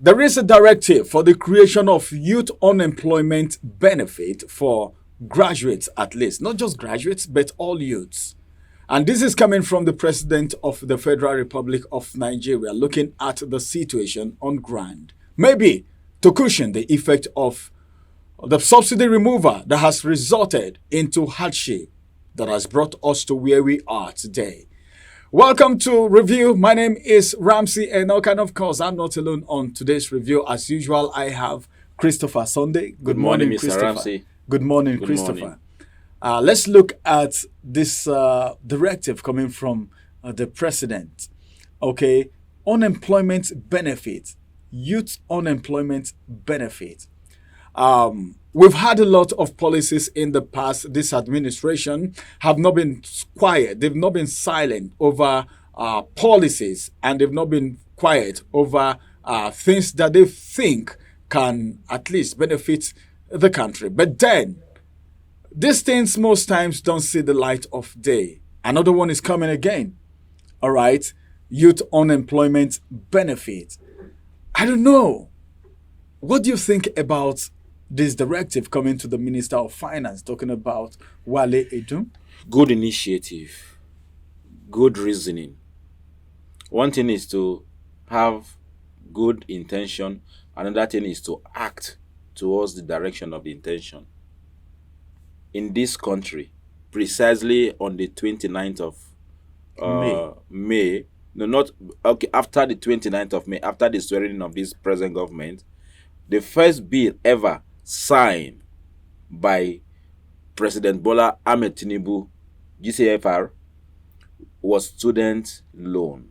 There is a directive for the creation of youth unemployment benefit for graduates, at least. Not just graduates, but all youths. And this is coming from the President of the Federal Republic of Nigeria, looking at the situation on ground. Maybe to cushion the effect of the subsidy removal that has resulted into hardship that has brought us to where we are today. Welcome to Review. My name is Ramsey Enoch, and of course, I'm not alone on today's review. As usual, I have Christopher Sunday. Good morning, Mr. Christopher. Ramsey. Good morning, Good Christopher. morning. Let's look at this directive coming from the president. Okay, unemployment benefit, youth unemployment benefit. We've had a lot of policies in the past. This administration have not been quiet. They've not been silent over policies, and they've not been quiet over things that they think can at least benefit the country. But then, these things most times don't see the light of day. Another one is coming again. All right, youth unemployment benefit. I don't know. What do you think about this directive coming to the Minister of Finance, talking about Oweleketv? Good initiative, good reasoning. One thing is to have good intention, another thing is to act towards the direction of the intention. In this country, precisely on the 29th of May, no, not okay, after the 29th of May, after the swearing in of this present government, the first bill ever signed by President Bola Tinubu, GCFR, was student loan.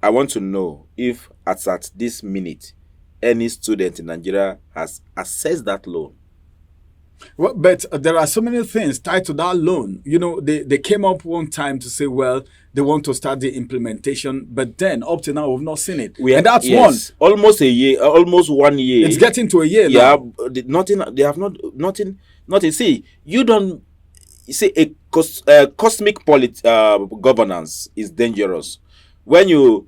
I want to know if at this minute any student in Nigeria has accessed that loan. Well, but there are so many things tied to that loan. You know, they came up one time to say, well, they want to start the implementation, but then up to now we've not seen it. And that's one. Almost a year, almost 1 year. It's getting to a year now. Yeah, nothing. They have nothing. See, you don't. You see, a cosmic governance is dangerous. When you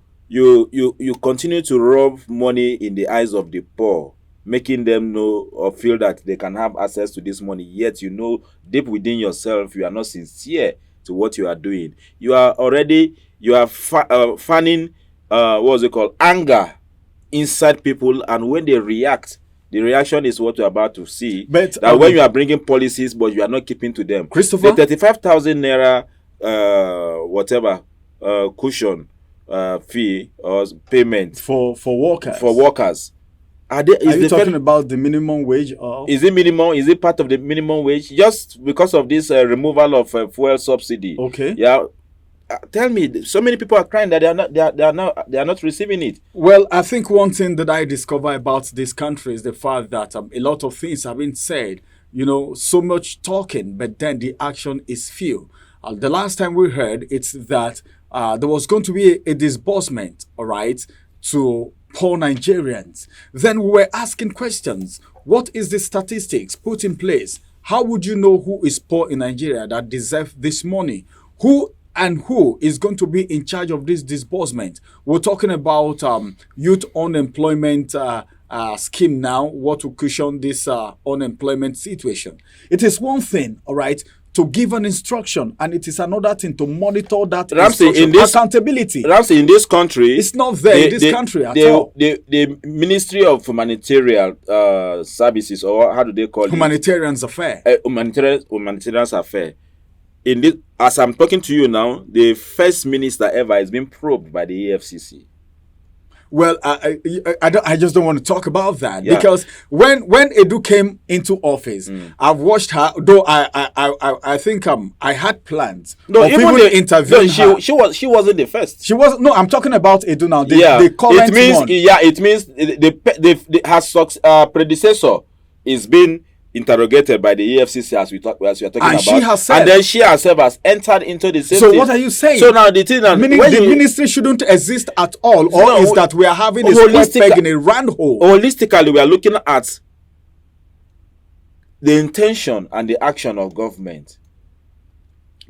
continue to rub money in the eyes of the poor, making them know or feel that they can have access to this money, yet you know deep within yourself you are not sincere to what you are doing. You are fanning anger inside people, and when they react, the reaction is what you're about to see. But when you are bringing policies but you are not keeping to them, Christopher, the 35,000 naira cushion fee or payment for workers. Are you talking about the minimum wage? Or? Is it minimum? Is it part of the minimum wage? Just because of this removal of fuel subsidy. Okay. Yeah. Tell me, so many people are crying that they are not receiving it. Well, I think one thing that I discover about this country is the fact that a lot of things have been said. You know, so much talking, but then the action is few. The last time we heard, it's that there was going to be a disbursement, all right, to poor Nigerians. Then we were asking questions. What is the statistics put in place? How would you know who is poor in Nigeria that deserve this money? Who is going to be in charge of this disbursement? We're talking about youth unemployment scheme now, what will cushion this unemployment situation. It is one thing, all right, to give an instruction, and it is another thing to monitor that accountability. Ramsey, in this country, it's not there in this country at all. The Ministry of Humanitarian Services, or how do they call Humanitarian Affairs. Humanitarian Affairs. In this, as I'm talking to you now, the first minister ever has been probed by the EFCC. Well, I just don't want to talk about that, because when Edu came into office, I've watched her. Though I think I had plans of even interviewing her. She wasn't the first. She wasn't. No, I'm talking about Edu now. The current one. It means her predecessor is being interrogated by the EFCC as we are talking about. She has said, and then she herself has entered into the same So thing. what are you saying? So now the thing that meaning the ministry shouldn't exist at all, or is that we are having a square peg in a round hole? Holistically, we are looking at the intention and the action of government.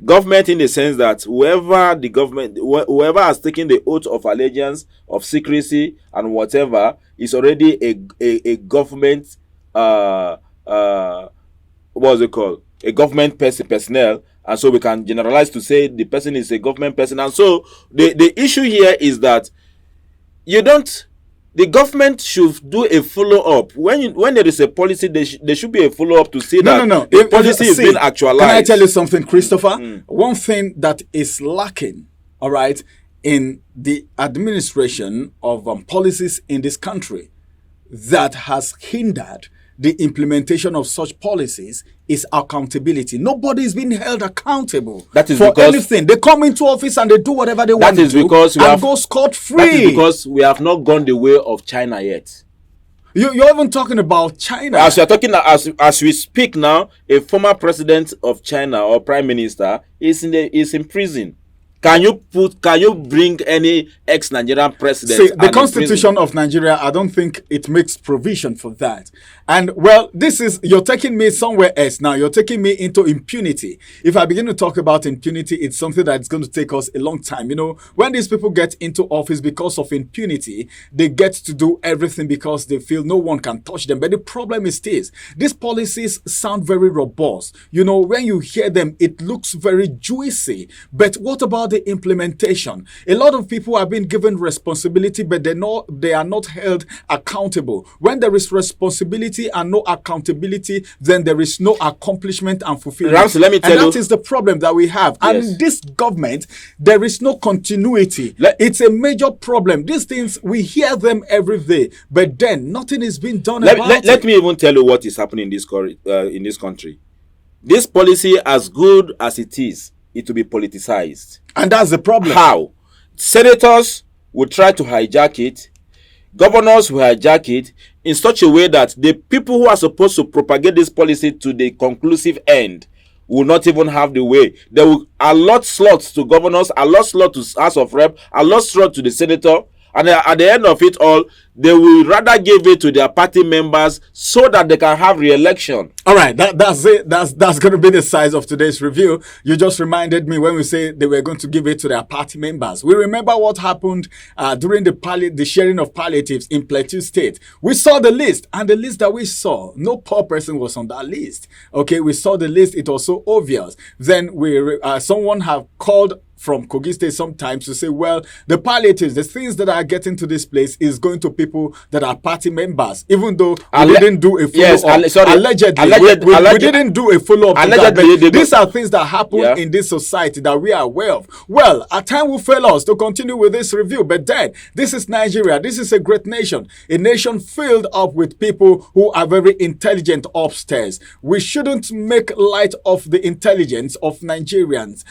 Government in the sense that whoever has taken the oath of allegiance, of secrecy, and whatever is already a government. What's it called? A government personnel, and so we can generalize to say the person is a government person. And so the issue here is that the government should do a follow-up. When there is a policy, there should be a follow-up to see that the policy is being actualized. Can I tell you something, Christopher? One thing that is lacking, all right, in the administration of policies in this country that has hindered the implementation of such policies is accountability. Nobody is being held accountable for anything. They come into office and they do whatever they want to do and go scot-free. That is because we have not gone the way of China yet. You're even talking about China. As we speak now, a former president of China or prime minister is in prison. Can you bring any ex-Nigerian president? See, the Constitution of Nigeria, I don't think it makes provision for that. And well, you're taking me somewhere else now. You're taking me into impunity. If I begin to talk about impunity, it's something that's going to take us a long time. You know, when these people get into office because of impunity, they get to do everything because they feel no one can touch them. But the problem is this: these policies sound very robust. You know, when you hear them, it looks very juicy. But what about the implementation? A lot of people have been given responsibility, but they are not held accountable. When there is responsibility and no accountability, then there is no accomplishment and fulfillment. Ramsey, let me tell you, that is the problem that we have. Yes. And in this government, there is no continuity. It's a major problem. These things, we hear them every day, but then nothing is being done about it. Let me even tell you what is happening in this country. This policy, as good as it will be politicized. And that's the problem. How? Senators will try to hijack it. Governors will hijack it in such a way that the people who are supposed to propagate this policy to the conclusive end will not even have the way. They will allot slots to governors, allot slots to House of Rep, allot slots to the senator, and at the end of it all, they will rather give it to their party members so that they can have re-election. All right, that's it. That's going to be the size of today's review. You just reminded me when we say they were going to give it to their party members. We remember what happened during the sharing of palliatives in Plateau State. We saw the list, and the list that we saw, no poor person was on that list. Okay, we saw the list. It was so obvious. Then someone have called from Kogi State sometimes to say, well, the palliatives, the things that are getting to this place is going to people that are party members, even though we didn't do a follow-up. Yes, allegedly, we didn't do a follow-up. These are things that happen in this society that we are aware of. Well, our time will fail us to continue with this review, but then, this is Nigeria. This is a great nation, a nation filled up with people who are very intelligent upstairs. We shouldn't make light of the intelligence of Nigerians.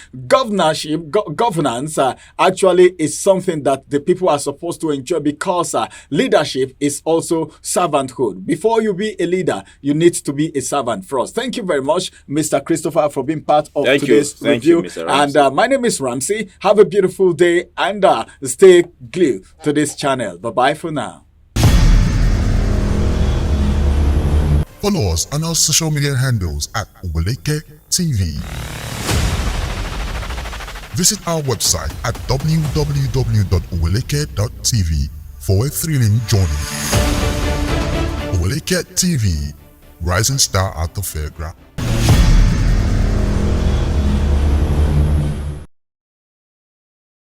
Governance actually is something that the people are supposed to enjoy, because leadership is also servanthood. Before you be a leader, you need to be a servant first. Thank you very much, Mr. Christopher, for being part of today's review. Thank you, Mr. Ramsey. And my name is Ramsey. Have a beautiful day and stay glued to this channel. Bye-bye for now. Follow us on our social media handles at Oweleke TV. Visit our website at www.oweleke.tv for a thrilling journey. Oweleke TV, rising star at the fairground.